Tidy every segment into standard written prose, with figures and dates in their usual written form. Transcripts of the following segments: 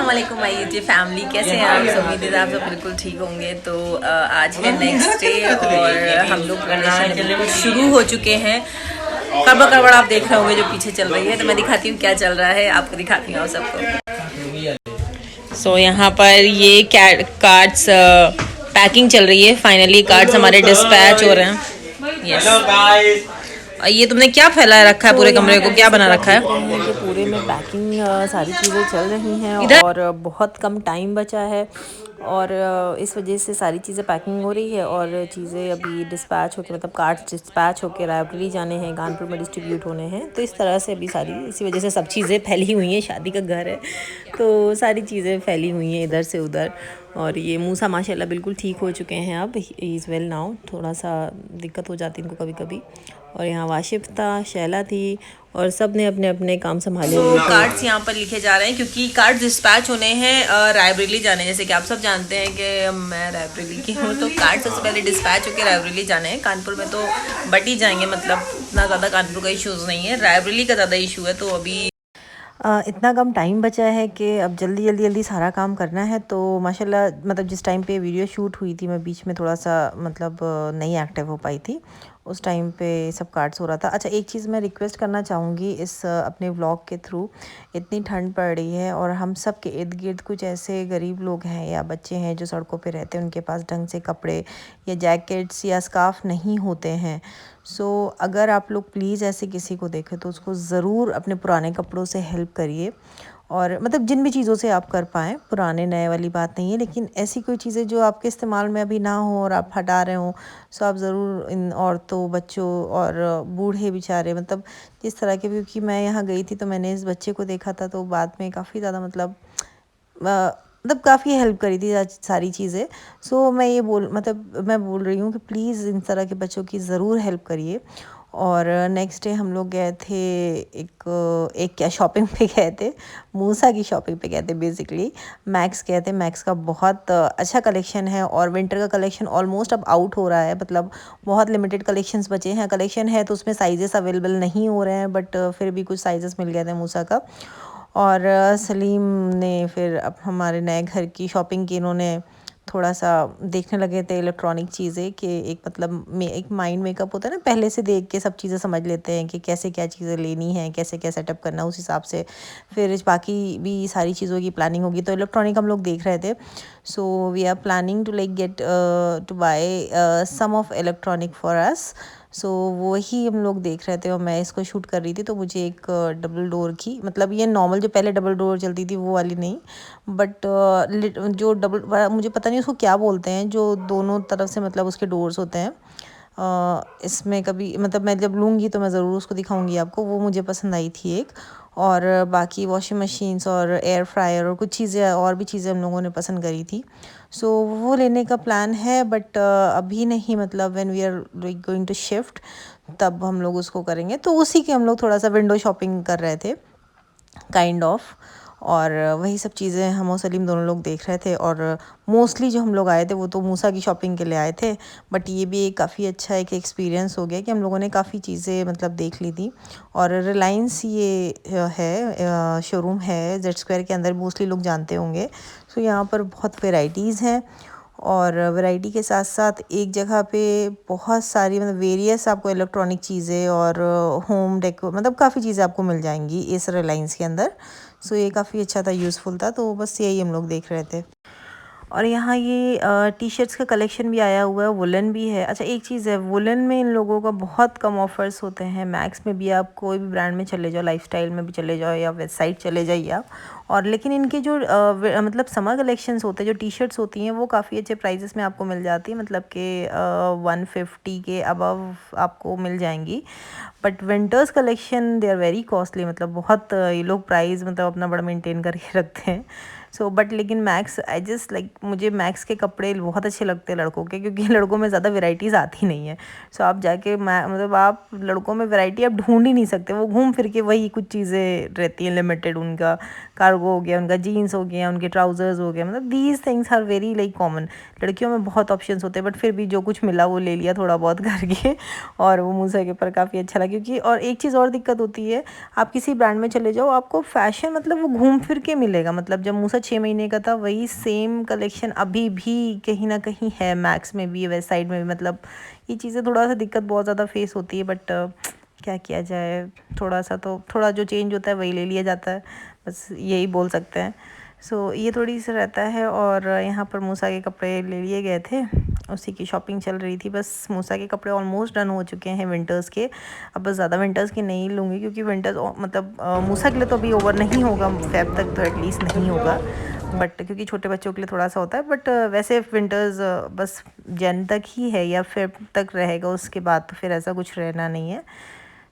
अस्सलामुअलैकुम my YouTube family, कैसे हैं आप सब? उम्मीद है आप सब बिल्कुल ठीक होंगे। तो आज है नेक्स्ट डे और हम लोग प्रिपरेशन शुरू हो चुके हैं। खड़बड़ खड़बड़ आप देख रहे होंगे जो पीछे चल रही है, तो मैं दिखाती हूँ क्या चल रहा है, आपको दिखाती हूँ सबको। सो यहाँ पर ये कार्ड्स पैकिंग चल रही है। फाइनली कार्ड्स हमारे डिस्पैच हो रहे हैं। यस। ये तुमने क्या फैला रखा है पूरे कमरे को, क्या बना रखा है? कि पूरे में पैकिंग सारी चीज़ें चल रही हैं और बहुत कम टाइम बचा है और इस वजह से सारी चीज़ें पैकिंग हो रही है और चीज़ें अभी डिस्पैच होकर मतलब कार्ड्स डिस्पैच होकर रायबरेली जाने हैं, कानपुर में डिस्ट्रीब्यूट होने हैं। तो इस तरह से अभी सारी इसी वजह से सब चीज़ें फैली हुई हैं। शादी का घर है तो सारी चीज़ें फैली हुई हैं इधर से उधर। और ये मूसा माशाल्लाह बिल्कुल ठीक हो चुके हैं अब, इज़ वेल नाउ। थोड़ा सा दिक्कत हो जाती इनको कभी कभी। और यहाँ वाशिफ था, शैला थी और सब ने अपने अपने काम संभाले हुए थे। कार्ड्स यहाँ पर लिखे जा रहे हैं क्योंकि कार्ड्स डिस्पैच होने हैं रायबरेली जाने। जैसे कि आप सब जानते हैं कि मैं रायबरेली की हूँ, तो कार्ड सबसे पहले डिस्पैच होकर रायबरेली जाने हैं। कानपुर में तो बट ही जाएंगे, मतलब इतना ज़्यादा कानपुर का इशूज़ नहीं है, रायबरेली का ज़्यादा इशू है। तो अभी इतना कम टाइम बचा है कि अब जल्दी जल्दी जल्दी सारा काम करना है। तो माशाल्लाह मतलब जिस टाइम पे वीडियो शूट हुई थी, मैं बीच में थोड़ा सा मतलब नहीं एक्टिव हो पाई थी। उस टाइम पे सब कार्ड्स हो रहा था। अच्छा, एक चीज़ मैं रिक्वेस्ट करना चाहूँगी इस अपने व्लॉग के थ्रू। इतनी ठंड पड़ रही है और हम सब के इर्द गिर्द कुछ ऐसे गरीब लोग हैं या बच्चे हैं जो सड़कों पे रहते हैं, उनके पास ढंग से कपड़े या जैकेट्स या स्कार्फ नहीं होते हैं। सो अगर आप लोग प्लीज़ ऐसे किसी को देखें तो उसको ज़रूर अपने पुराने कपड़ों से हेल्प करिए। और मतलब जिन भी चीज़ों से आप कर पाएँ, पुराने नए वाली बात नहीं है, लेकिन ऐसी कोई चीज़ें जो आपके इस्तेमाल में अभी ना हो और आप हटा रहे हों, सो आप ज़रूर इन औरतों, बच्चों और बूढ़े बेचारे मतलब जिस तरह के। क्योंकि मैं यहाँ गई थी तो मैंने इस बच्चे को देखा था, तो बाद में काफ़ी ज़्यादा मतलब काफ़ी हेल्प करी थी सारी चीज़ें। सो मैं ये मैं बोल रही हूँ कि प्लीज़ इन तरह के बच्चों की ज़रूर हेल्प करिए। और नेक्स्ट डे हम लोग गए थे एक क्या शॉपिंग पे गए थे, मूसा की शॉपिंग पे गए थे बेसिकली। मैक्स गए थे। मैक्स का बहुत अच्छा कलेक्शन है और विंटर का कलेक्शन ऑलमोस्ट अब आउट हो रहा है। मतलब बहुत लिमिटेड कलेक्शंस बचे हैं। कलेक्शन है तो उसमें साइजेस अवेलेबल नहीं हो रहे हैं, बट फिर भी कुछ साइजेस मिल गए थे मूसा का। और सलीम ने फिर अब हमारे नए घर की शॉपिंग की। इन्होंने थोड़ा सा देखने लगे थे इलेक्ट्रॉनिक चीज़ें कि एक मतलब एक माइंड मेकअप होता है ना, पहले से देख के सब चीज़ें समझ लेते हैं कि कैसे क्या चीज़ें लेनी है, कैसे क्या सेटअप करना, उस हिसाब से फिर बाकी भी सारी चीज़ों की प्लानिंग होगी। तो इलेक्ट्रॉनिक हम लोग देख रहे थे। So we are planning to like get to buy some of electronic for us. So वही हम लोग देख रहे थे और मैं इसको शूट कर रही थी। तो मुझे एक डबल डोर की, मतलब ये नॉर्मल जो पहले डबल डोर चलती थी वो वाली नहीं, बट जो डबल, मुझे पता नहीं उसको क्या बोलते हैं, जो दोनों तरफ से मतलब उसके डोर्स होते हैं। इसमें कभी मतलब मैं जब लूँगी तो मैं ज़रूर उसको दिखाऊंगी आपको। वो मुझे पसंद आई थी एक। और बाकी वॉशिंग मशीन्स और एयर फ्रायर और कुछ चीज़ें और भी चीज़ें हम लोगों ने पसंद करी थी। सो वो लेने का प्लान है, बट अभी नहीं, मतलब when we are going to shift तब हम लोग उसको करेंगे। तो उसी के हम लोग थोड़ा सा विंडो शॉपिंग कर रहे थे काइंड ऑफ। और वही सब चीज़ें हम और सलीम दोनों लोग देख रहे थे। और मोस्टली जो हम लोग आए थे वो तो मूसा की शॉपिंग के लिए आए थे, बट ये भी एक काफ़ी अच्छा एक एक्सपीरियंस हो गया कि हम लोगों ने काफ़ी चीज़ें मतलब देख ली थी। और रिलायंस ये है शोरूम है जेड स्क्वायर के अंदर, मोस्टली लोग जानते होंगे। सो यहाँ पर बहुत वेराइटीज़ हैं और वैरायटी के साथ साथ एक जगह पे बहुत सारी मतलब वेरियस आपको इलेक्ट्रॉनिक चीज़ें और होम डेकोर मतलब काफ़ी चीज़ें आपको मिल जाएंगी इस रिलायंस के अंदर। सो ये काफ़ी अच्छा था, यूज़फुल था। तो बस यही हम लोग देख रहे थे। और यहाँ ये टी शर्ट्स का कलेक्शन भी आया हुआ है, वुलन भी है। अच्छा, एक चीज़ है, वुलन में इन लोगों का बहुत कम ऑफर्स होते हैं। मैक्स में भी आप कोई भी ब्रांड में चले जाओ, लाइफस्टाइल में भी चले जाओ या वेस्ट साइड चले जाइए आप। और लेकिन इनके जो मतलब समर कलेक्शंस होते हैं, जो टी शर्ट्स होती हैं, वो काफ़ी अच्छे प्राइजेस में आपको मिल जाती है। मतलब कि 150 के अबव आपको मिल जाएंगी। But winters collection they are very costly, मतलब बहुत ये लोग प्राइस मतलब अपना बड़ा मेंटेन करके रखते हैं। सो बट लेकिन मैक्स आई जस्ट लाइक, मुझे मैक्स के कपड़े बहुत अच्छे लगते हैं लड़कों के, क्योंकि लड़कों में ज़्यादा वैरायटीज़ आती नहीं है। सो आप जाके मतलब आप लड़कों में वैरायटी आप ढूंढ ही नहीं सकते। वो घूम फिर के वही कुछ चीज़ें रहती हैं लिमिटेड, उनका कार्गो हो गया, उनका जीन्स हो गया, उनके ट्राउजर्स हो गए, मतलब these things are very like common. लड़कियों में बहुत ऑप्शंस होते हैं, बट फिर भी जो कुछ मिला वो ले लिया थोड़ा बहुत करके, और वो मूसा के ऊपर काफ़ी अच्छा लगा। क्योंकि और एक चीज़ और दिक्कत होती है, आप किसी ब्रांड में चले जाओ, आपको फैशन मतलब वो घूम फिर के मिलेगा। मतलब जब मूसा 6 महीने का था, वही सेम कलेक्शन अभी भी कहीं ना कहीं है, मैक्स में भी, वेस्ट साइड में भी। मतलब ये चीज़ें थोड़ा सा दिक्कत बहुत ज़्यादा फेस होती है, बट क्या किया जाए, थोड़ा सा तो थोड़ा जो चेंज होता है वही ले लिया जाता है, बस यही बोल सकते हैं। सो ये थोड़ी सी रहता है। और यहाँ पर मूसा के कपड़े ले लिए गए थे, उसी की शॉपिंग चल रही थी। बस मूसा के कपड़े ऑलमोस्ट डन हो चुके हैं विंटर्स के। अब बस ज़्यादा विंटर्स के नहीं लूँगी, क्योंकि विंटर्स मतलब मूसा के लिए तो अभी ओवर नहीं होगा, फेब तक तो एटलीस्ट नहीं होगा, बट क्योंकि छोटे बच्चों के लिए थोड़ा सा होता है। बट वैसे विंटर्स बस जन तक ही है या फेब तक रहेगा, उसके बाद तो फिर ऐसा कुछ रहना नहीं है।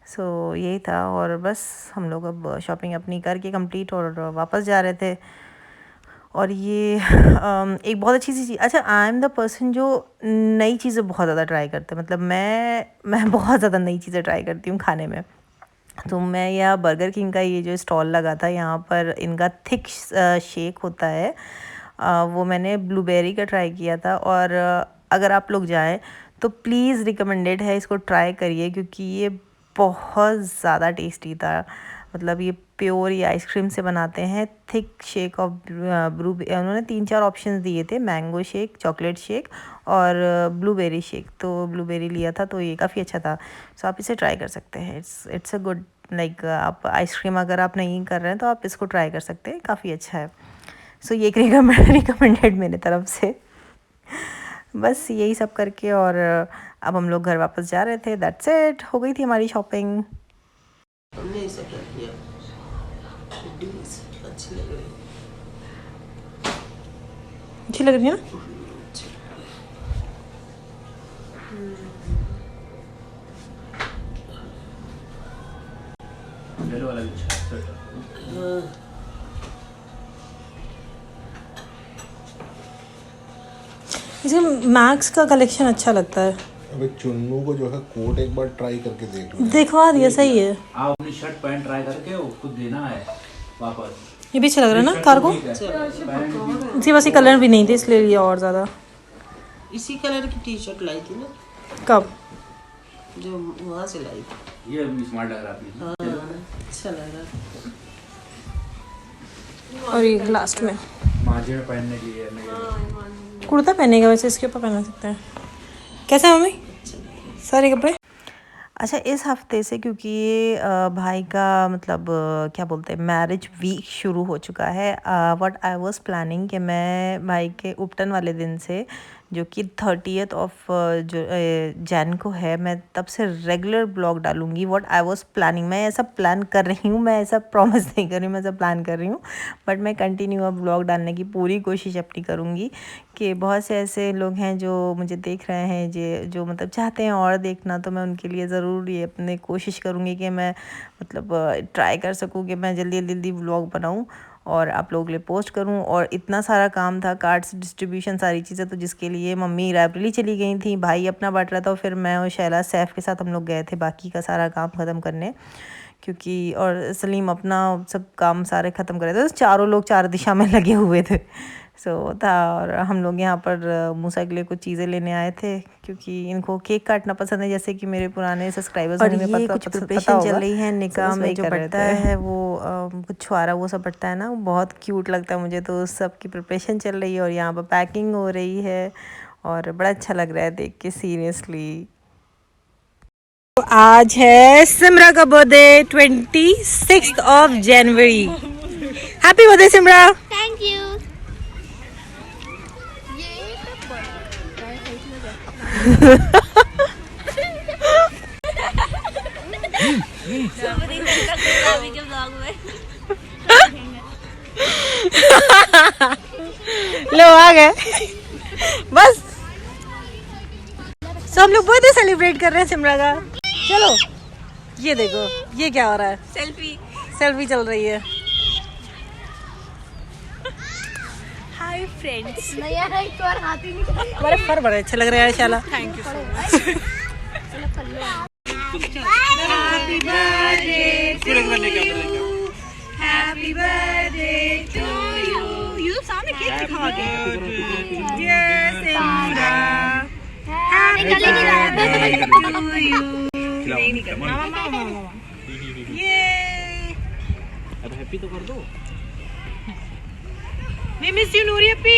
सो यही था। और बस हम लोग अब शॉपिंग अपनी करके कंप्लीट और वापस जा रहे थे। और ये एक बहुत अच्छी सी चीज़, अच्छा आई एम द पर्सन जो नई चीज़ें बहुत ज़्यादा ट्राई करते हैं। मतलब मैं बहुत ज़्यादा नई चीज़ें ट्राई करती हूँ खाने में। तो मैं यह बर्गर किंग का ये जो स्टॉल लगा था, यहाँ पर इनका थिक शेक होता है, वो मैंने ब्लूबेरी का ट्राई किया था। और अगर आप लोग जाएं तो प्लीज़ रिकमेंडेड है, इसको ट्राई करिए, क्योंकि ये बहुत ज़्यादा टेस्टी था। मतलब ये प्योर ये आइसक्रीम से बनाते हैं, थिक शेक ऑफ ब्लू। उन्होंने 3-4 ऑप्शंस दिए थे, मैंगो शेक, चॉकलेट शेक और ब्लूबेरी शेक। तो ब्लूबेरी लिया था, तो ये काफ़ी अच्छा था। सो आप इसे ट्राई कर सकते हैं। इट्स अ गुड लाइक, आप आइसक्रीम अगर आप नहीं कर रहे हैं तो आप इसको ट्राई कर सकते हैं, काफ़ी अच्छा है। सो ये एक रिकमेंडेड मेरे तरफ से। बस यही सब करके और अब हम लोग घर वापस जा रहे थे। दैट्स इट, हो गई थी हमारी शॉपिंग। हमने ऐसा क्या किया, अच्छी लग रही, अच्छी लग रही है ना। इसे मैक्स का कलेक्शन अच्छा लगता है। अबे चुन्नू को जो है कोट एक बार ट्राई करके देख लो, दिखवा दिया, सही है। आप अपनी शर्ट पैंट ट्राई करके उसको देना है वापस। ये भी अच्छा लग रहा है ना कार्गो। इसके पास ये कलर भी नहीं थे, इसलिए लिया और ज़्यादा। इसी कलर की टी शर्ट लाई थी ना, कब? जो वहाँ से लाई थी। ये स्मार्ट लग रहा है, अच्छा लग रहा। और ये लास्ट में मांझे में पहनने के लिए कुर्ता पहनेगा, वैसे इसके ऊपर पहना सकते हैं। कैसा है मम्मी सारे कपड़े? अच्छा, इस हफ्ते से क्योंकि ये भाई का मतलब क्या बोलते हैं, मैरिज वीक शुरू हो चुका है। व्हाट आई वाज प्लानिंग कि मैं भाई के उपटन वाले दिन से, जो कि 30th ऑफ जैन को है, मैं तब से रेगुलर ब्लॉग डालूंगी। व्हाट आई वाज प्लानिंग, मैं ऐसा प्लान कर रही हूँ, मैं ऐसा प्रॉमिस नहीं कर रही हूँ, मैं ऐसा प्लान कर रही हूँ, बट मैं कंटिन्यू अब ब्लॉग डालने की पूरी कोशिश अपनी करूँगी। कि बहुत से ऐसे लोग हैं जो मुझे देख रहे हैं, जो मतलब चाहते हैं और देखना, तो मैं उनके लिए ज़रूर ये अपने कोशिश करूँगी कि मैं मतलब ट्राई कर सकूँ कि मैं जल्दी जल्दी व्लॉग बनाऊँ और आप लोगों के लिए पोस्ट करूं। और इतना सारा काम था, कार्ड्स डिस्ट्रीब्यूशन, सारी चीज़ें, तो जिसके लिए मम्मी रायबरेली चली गई थी, भाई अपना बांट रहा था, और फिर मैं और शैला सैफ के साथ हम लोग गए थे बाकी का सारा काम ख़त्म करने, क्योंकि और सलीम अपना सब काम सारे ख़त्म कर रहे थे। तो चारों लोग 4 दिशा में लगे हुए थे। सो था। और हम लोग यहाँ पर मूसा के लिए कुछ चीज़ें लेने आए थे, क्योंकि इनको केक काटना पसंद है, जैसे कि मेरे पुराने सब्सक्राइबर्स और में ये पता कुछ पता प्रिपरेशन चल होगा। रही है निकाह में, जो बट्टा है वो कुछ छुआरा वो सब बट्टा है ना, वो बहुत क्यूट लगता है मुझे, तो उस सब की प्रिपरेशन चल रही है और यहाँ पर पैकिंग हो रही है और बड़ा अच्छा लग रहा है देख के, सीरियसली। आज है सिमरा का birthday, 26 of January. Happy birthday Simra. Thank you. लो आ गए बस। तो हम लोग बर्थडे सेलिब्रेट कर रहे हैं सिमरा का। चलो ये देखो ये क्या हो रहा है, सेल्फी चल रही है। Hi friends. नहीं यार, एक और हाथ ही नहीं। हमारे फर बड़े अच्छे लग रहे हैं शाला। Thank you so much. Happy birthday अब हैप्पी तो कर दो। We miss you नूरी अपी।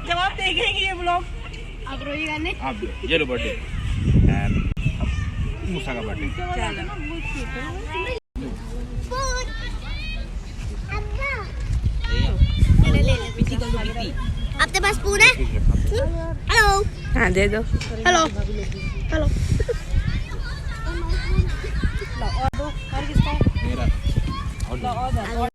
जब आप देखेंगे ये ब्लॉग आप रोइएगा नहीं। आप ये लो बर्थडे मूसा का बर्थडे। आपके पास स्पून है? हेलो। हाँ दे दो। हेलो। हेलो। मेरा और